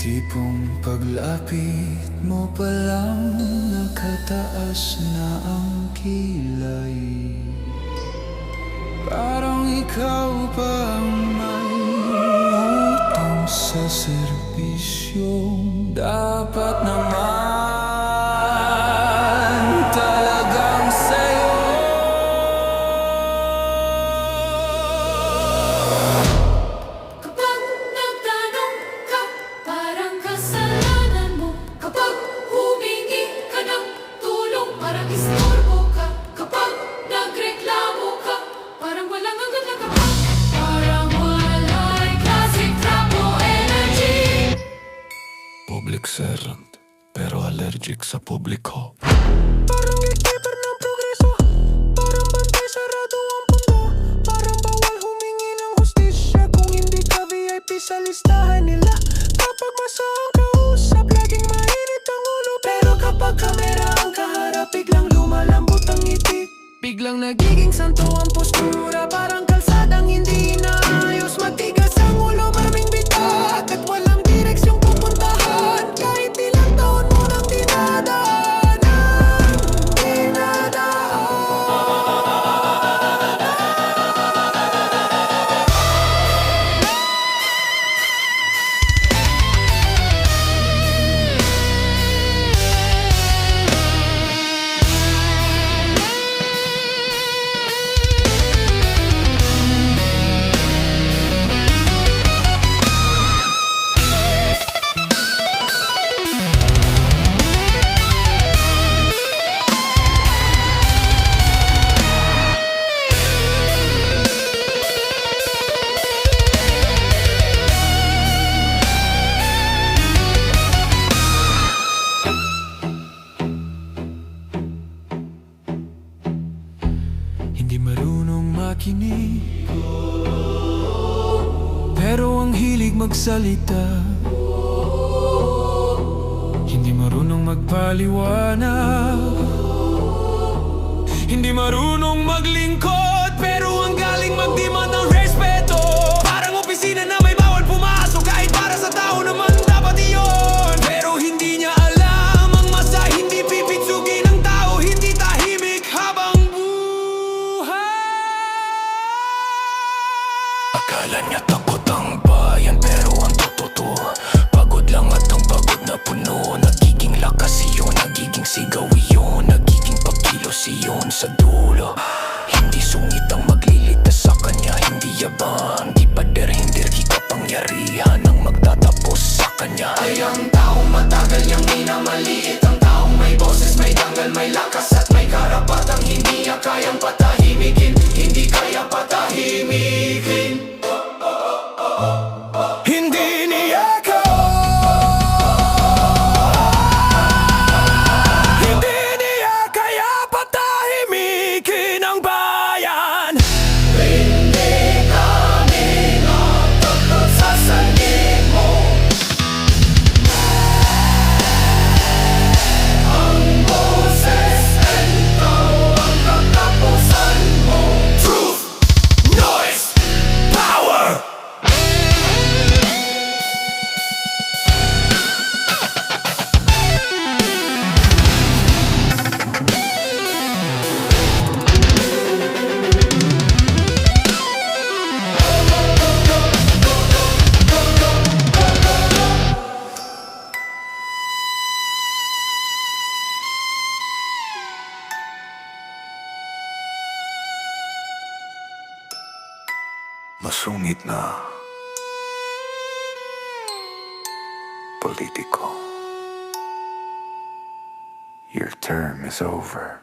tipong paglapit mo palang nakataas na ang kilay. Parang ikaw pa ang may utang sa serbisyong dapat naman talagang sa'yo. Kapag nagtanong ka, parang kasalanan mo. Kapag humingi ka ng tulong, parang istorbo ka. Kapag nagreklamo ka, parang walang hanggan na kapag. Parang wala'y classic trap o energy. Public servant, pero allergic sa publiko. Parang gatekeeper ng progreso, parang bantay sarado ang pundo. Parang bawal humingi ng hustisya kung hindi ka VIP sa listahan nila. Kapag masa ang kausap, laging mainit ang ulo. Pero kapag kamera ang kaharap, biglang lumalambot ang ngiti. Biglang nagiging santo ang postura, parang kalsadang hindi inaayos. Matigas ang ulo, maraming bitak at walang direksyong pupuntahan. Kahit ilang taon mo nang dinadaan. Hindi marunong makinig, pero ang hilig magsalita. Hindi marunong magpaliwanag, hindi marunong maglingkod, pero ang galing magdemand ng respeto. Parang opisina na may bawal pumasok, kahit para sa tao naman dapat iyon. Pero hindi niya alam ang masa, hindi pipitsugin ng tao, hindi tahimik habang akala niya takot ang bayan, pero ang totoo pagod lang at ang pagod na puno. Nagiging lakas iyon, nagiging sigaw iyon, nagiging pagkilos iyon sa dulo. Hindi sungit ang magliligtas sa kanya, hindi yaban, di pader, hindi kapangyarihan ang magtatapos sa kanya. Ay ang taong matagal niyang minamaliit, ang taong may boses, may tanggal, may lakas at may karapatang hindi niya kayang patahimikin, hindi kaya patahimikin. Hindi niya kaya patahimikin ang bayan. Hindi kami natatakot sa sanib mo. Ang boses and ikaw ang katapusan mo. Truth, noise, power. Masungit na politiko. Your term is over.